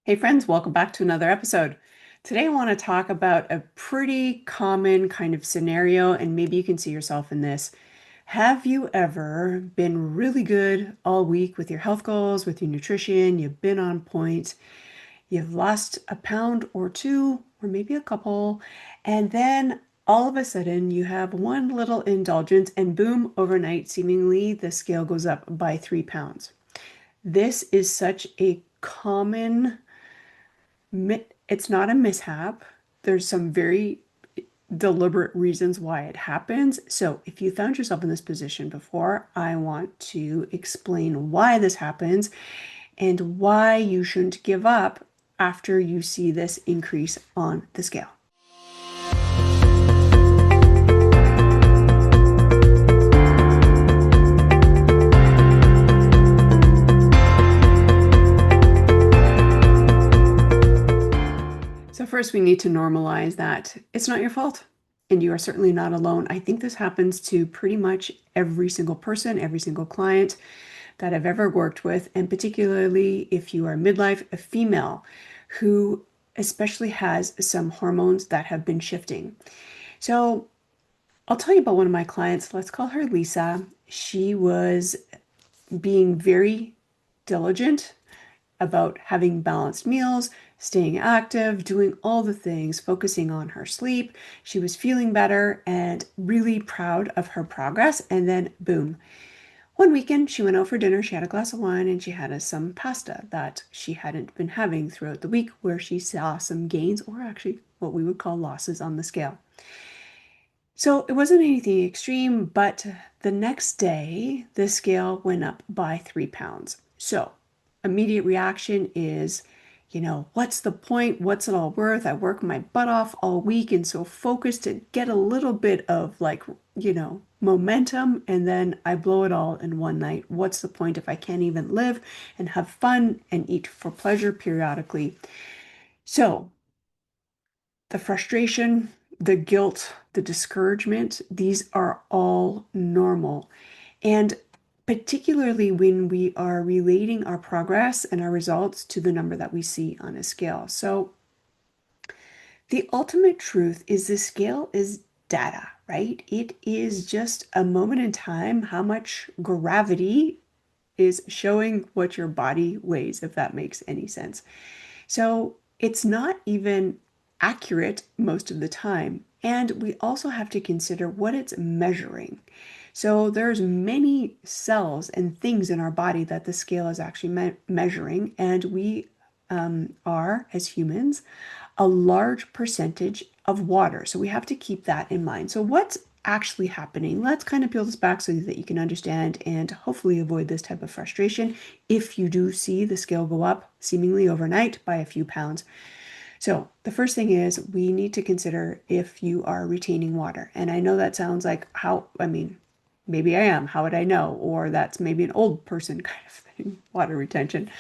Hey friends, welcome back to another episode. Today I want to talk about a pretty common kind of scenario, and maybe you can see yourself in this. Have you ever been really good all week with your health goals, with your nutrition? You've been on point, you've lost a pound or two, or maybe a couple, and then all of a sudden you have one little indulgence, and boom, overnight, seemingly the scale goes up by 3 pounds. This is such a common it's not a mishap. There's some very deliberate reasons why it happens. So, if you found yourself in this position before, I want to explain why this happens and why you shouldn't give up after you see this increase on the scale. So, first, we need to normalize that it's not your fault and you are certainly not alone. I think this happens to pretty much every single person, every single client that I've ever worked with, and particularly if you are midlife, a female who especially has some hormones that have been shifting. So, I'll tell you about one of my clients. Let's call her Lisa. She was being very diligent about having balanced meals, staying active, doing all the things, focusing on her sleep. She was feeling better and really proud of her progress. And then, boom. One weekend, she went out for dinner. She had a glass of wine and she had some pasta that she hadn't been having throughout the week, where she saw some gains, or actually what we would call losses, on the scale. So it wasn't anything extreme, but the next day, the scale went up by 3 pounds. So immediate reaction is, what's the point? What's it all worth? I work my butt off all week and so focused to get a little bit of momentum, and then I blow it all in one night. What's the point if I can't even live and have fun and eat for pleasure periodically? So the frustration, the guilt, the discouragement, these are all normal. And particularly when we are relating our progress and our results to the number that we see on a scale. So the ultimate truth is the scale is data, right? It is just a moment in time how much gravity is showing what your body weighs, if that makes any sense. So it's not even accurate most of the time. And we also have to consider what it's measuring. So there's many cells and things in our body that the scale is actually measuring, and we are, as humans, a large percentage of water. So we have to keep that in mind. So what's actually happening? Let's kind of peel this back so that you can understand and hopefully avoid this type of frustration if you do see the scale go up seemingly overnight by a few pounds. So the first thing is we need to consider if you are retaining water. And I know that sounds like maybe I am. How would I know? Or that's maybe an old person kind of thing, water retention.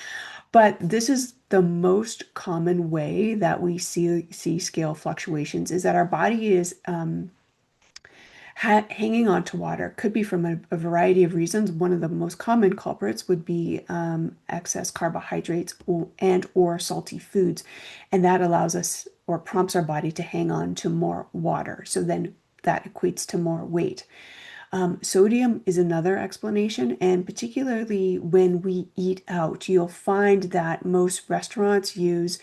But this is the most common way that we see scale fluctuations, is that our body is hanging on to water. Could be from a variety of reasons. One of the most common culprits would be excess carbohydrates and or salty foods, and that allows us or prompts our body to hang on to more water. So then that equates to more weight. Sodium is another explanation, and particularly when we eat out, you'll find that most restaurants use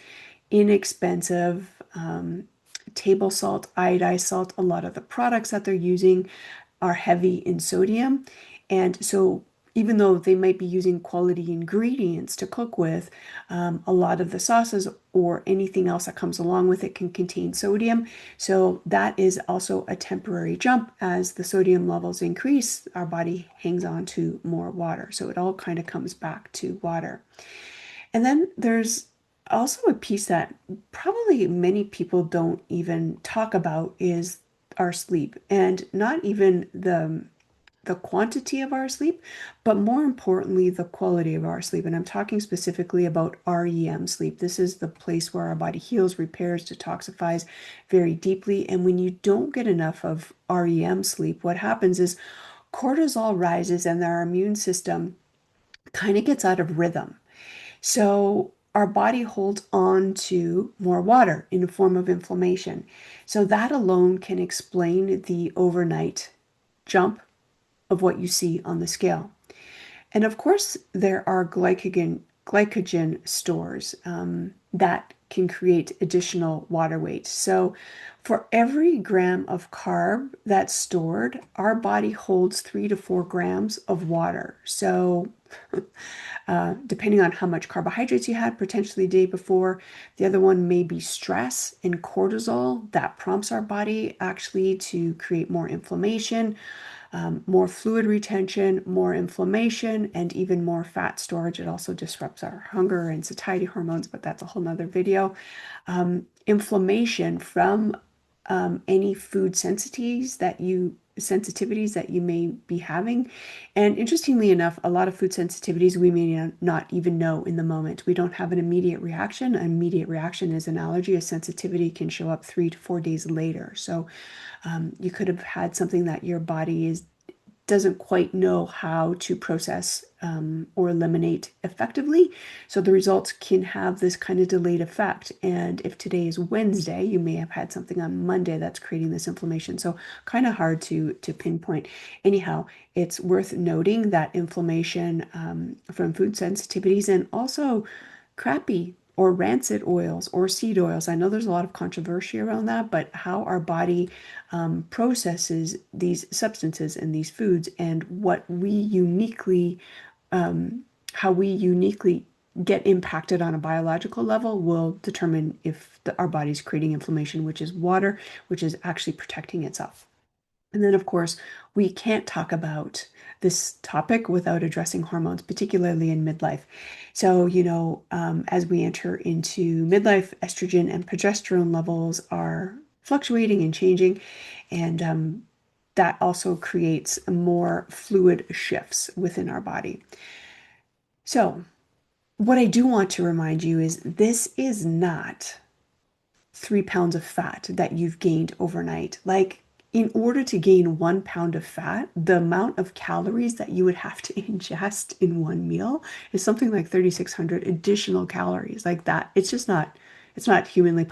inexpensive table salt, iodized salt. A lot of the products that they're using are heavy in sodium. And so even though they might be using quality ingredients to cook with, a lot of the sauces or anything else that comes along with it can contain sodium. So that is also a temporary jump. As the sodium levels increase, our body hangs on to more water. So it all kind of comes back to water. And then there's also a piece that probably many people don't even talk about, is our sleep, and not even the quantity of our sleep, but more importantly, the quality of our sleep. And I'm talking specifically about REM sleep. This is the place where our body heals, repairs, detoxifies very deeply. And when you don't get enough of REM sleep, what happens is cortisol rises and our immune system kind of gets out of rhythm. So our body holds on to more water in the form of inflammation. So that alone can explain the overnight jump of what you see on the scale. And of course, there are glycogen stores that can create additional water weight. So for every gram of carb that's stored, our body holds 3 to 4 grams of water. So depending on how much carbohydrates you had potentially the day before, the other one may be stress and cortisol that prompts our body actually to create more inflammation, more fluid retention, more inflammation, and even more fat storage. It also disrupts our hunger and satiety hormones, but that's a whole nother video. Inflammation from any food sensitivities that you may be having. And interestingly enough, a lot of food sensitivities we may not even know in the moment. We don't have an immediate reaction. An immediate reaction is an allergy. A sensitivity can show up 3 to 4 days later. So you could have had something that your body doesn't quite know how to process or eliminate effectively. So the results can have this kind of delayed effect. And if today is Wednesday, you may have had something on Monday that's creating this inflammation. So kind of hard to pinpoint. Anyhow, it's worth noting that inflammation from food sensitivities and also crappy or rancid oils or seed oils. I know there's a lot of controversy around that, but how our body processes these substances and these foods and what we uniquely, how we uniquely get impacted on a biological level will determine if our body's creating inflammation, which is water, which is actually protecting itself. And then, of course, we can't talk about this topic without addressing hormones, particularly in midlife. So, as we enter into midlife, estrogen and progesterone levels are fluctuating and changing, and that also creates more fluid shifts within our body. So, what I do want to remind you is this is not 3 pounds of fat that you've gained overnight. Like, in order to gain 1 pound of fat, the amount of calories that you would have to ingest in one meal is something like 3,600 additional calories. Like that, it's just not, it's not humanly,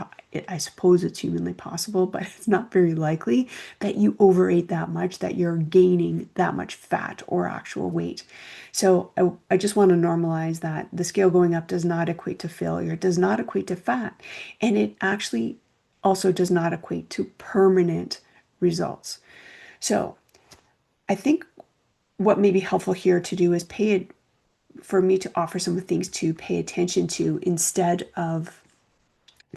I suppose it's humanly possible, but it's not very likely that you overate that much, that you're gaining that much fat or actual weight. So I just want to normalize that the scale going up does not equate to failure, it does not equate to fat, and it actually also does not equate to permanent results. So I think what may be helpful here to do is for me to offer some things to pay attention to instead of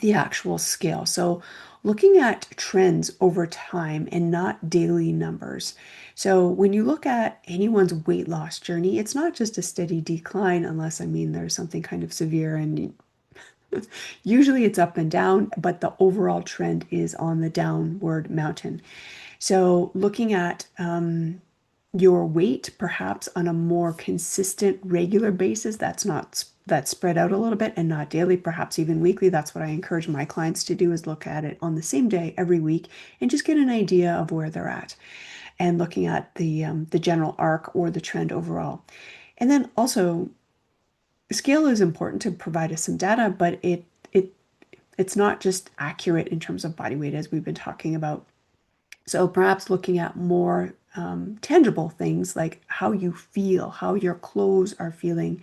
the actual scale. So looking at trends over time and not daily numbers. So when you look at anyone's weight loss journey, it's not just a steady decline unless, there's something kind of severe, and usually it's up and down, but the overall trend is on the downward mountain. So looking at your weight perhaps on a more consistent, regular basis, that's spread out a little bit and not daily, perhaps even weekly. That's what I encourage my clients to do, is look at it on the same day every week and just get an idea of where they're at and looking at the general arc or the trend overall. And then also, scale is important to provide us some data, but it's not just accurate in terms of body weight, as we've been talking about. So perhaps looking at more tangible things like how you feel, how your clothes are feeling,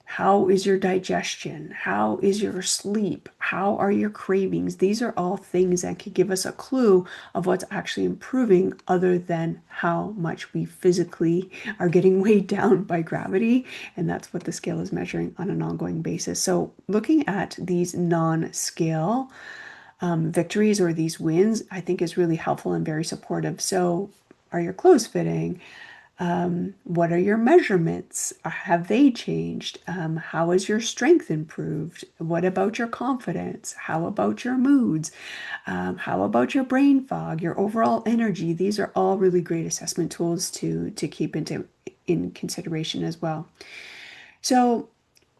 how is your digestion, how is your sleep, how are your cravings. These are all things that could give us a clue of what's actually improving, other than how much we physically are getting weighed down by gravity. And that's what the scale is measuring on an ongoing basis. So looking at these non-scale victories or these wins, I think is really helpful and very supportive. So are your clothes fitting? What are your measurements? Have they changed? How has your strength improved? What about your confidence? How about your moods? How about your brain fog, your overall energy? These are all really great assessment tools to keep in consideration as well. So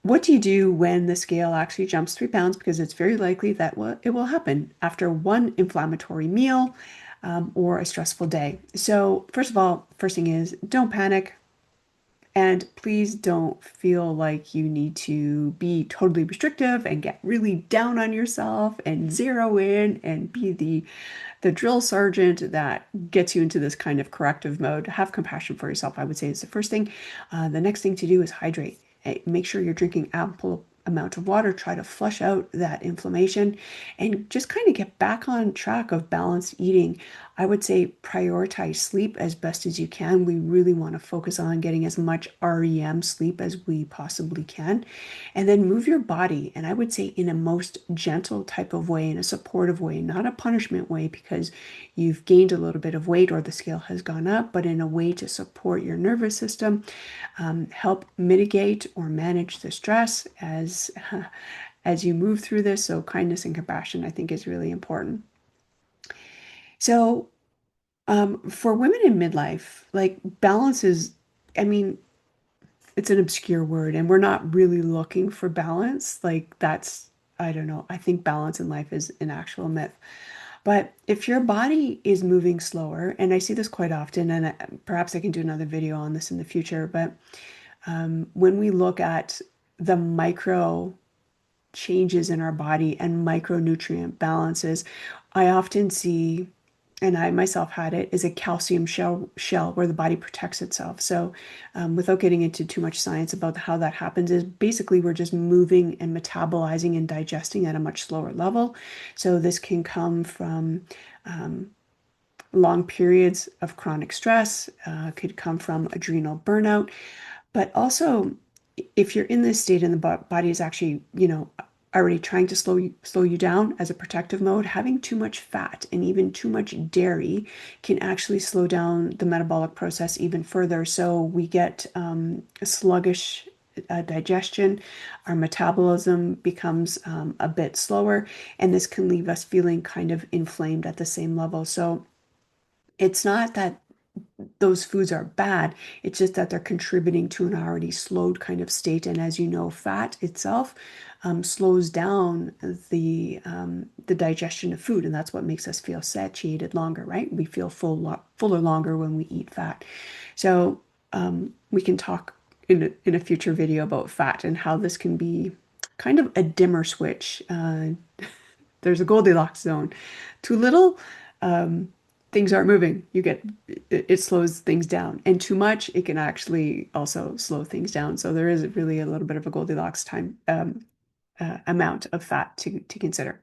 what do you do when the scale actually jumps 3 pounds? Because it's very likely that it will happen after one inflammatory meal or a stressful day. So first of all, first thing is, don't panic. And please don't feel like you need to be totally restrictive and get really down on yourself and zero in and be the drill sergeant that gets you into this kind of corrective mode. Have compassion for yourself, I would say, is the first thing. The next thing to do is hydrate. Make sure you're drinking ample amount of water. Try to flush out that inflammation and just kind of get back on track of balanced eating. I would say prioritize sleep as best as you can. We really want to focus on getting as much REM sleep as we possibly can. And then move your body. And I would say in a most gentle type of way, in a supportive way, not a punishment way because you've gained a little bit of weight or the scale has gone up, but in a way to support your nervous system, help mitigate or manage the stress as you move through this. So kindness and compassion, I think, is really important. So for women in midlife, like balance is, I mean, it's an obscure word, and we're not really looking for balance. Like that's, I don't know. I think balance in life is an actual myth. But if your body is moving slower, and I see this quite often, and perhaps I can do another video on this in the future, but when we look at the micro changes in our body and micronutrient balances, I often see, and I myself had it, is a calcium shell where the body protects itself. So, without getting into too much science about how that happens, is basically we're just moving and metabolizing and digesting at a much slower level. So, this can come from long periods of chronic stress, could come from adrenal burnout, but also, if you're in this state and the body is actually, already trying to slow you down as a protective mode, having too much fat and even too much dairy can actually slow down the metabolic process even further. So we get a sluggish digestion, our metabolism becomes a bit slower, and this can leave us feeling kind of inflamed at the same level. So it's not that those foods are bad. It's just that they're contributing to an already slowed kind of state. And as you know, fat itself slows down the digestion of food, and that's what makes us feel satiated longer, right? We feel fuller longer when we eat fat. So we can talk in a future video about fat and how this can be kind of a dimmer switch. There's a Goldilocks zone. Too little, things aren't moving. It slows things down, and too much, it can actually also slow things down. So there is really a little bit of a Goldilocks time amount of fat to consider.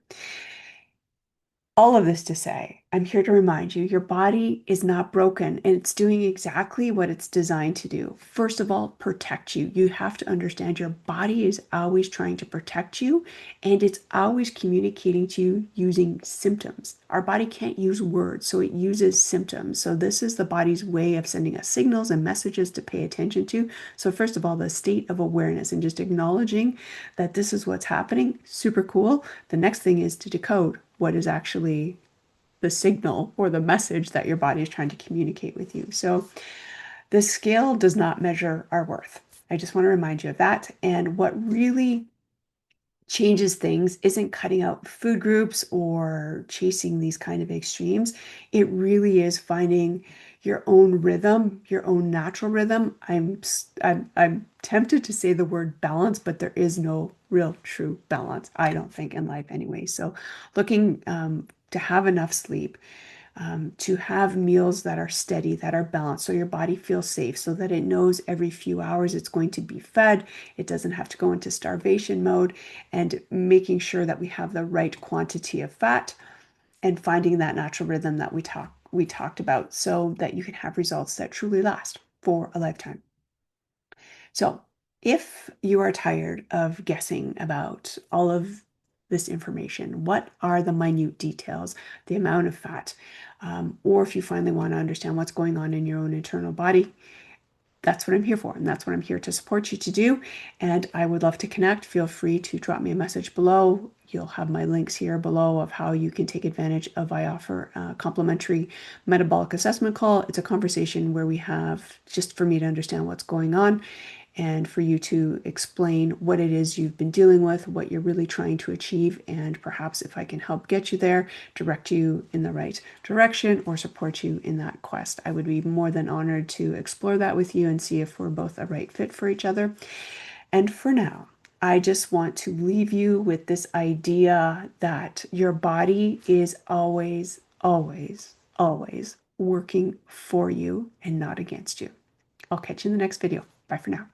All of this to say, I'm here to remind you, your body is not broken and it's doing exactly what it's designed to do. First of all, protect you. You have to understand your body is always trying to protect you and it's always communicating to you using symptoms. Our body can't use words, so it uses symptoms. So this is the body's way of sending us signals and messages to pay attention to. So first of all, the state of awareness and just acknowledging that this is what's happening, super cool. The next thing is to decode what is actually the signal or the message that your body is trying to communicate with you. So the scale does not measure our worth. I just want to remind you of that. And what really changes things isn't cutting out food groups or chasing these kind of extremes. It really is finding your own rhythm, your own natural rhythm. I'm tempted to say the word balance, but there is no real true balance, I don't think, in life anyway. So looking to have enough sleep, to have meals that are steady, that are balanced, so your body feels safe, so that it knows every few hours it's going to be fed. It doesn't have to go into starvation mode, and making sure that we have the right quantity of fat and finding that natural rhythm that we talked about so that you can have results that truly last for a lifetime. So, if you are tired of guessing about all of this information, what are the minute details, the amount of fat, or if you finally want to understand what's going on in your own internal body, that's what I'm here for, and that's what I'm here to support you to do. And I would love to connect. Feel free to drop me a message below. You'll have my links here below of how you can take advantage of. I offer a complimentary metabolic assessment call. It's a conversation where we have just for me to understand what's going on and for you to explain what it is you've been dealing with, what you're really trying to achieve, and perhaps if I can help get you there, direct you in the right direction or support you in that quest. I would be more than honored to explore that with you and see if we're both a right fit for each other. And for now, I just want to leave you with this idea that your body is always, always, always working for you and not against you. I'll catch you in the next video. Bye for now.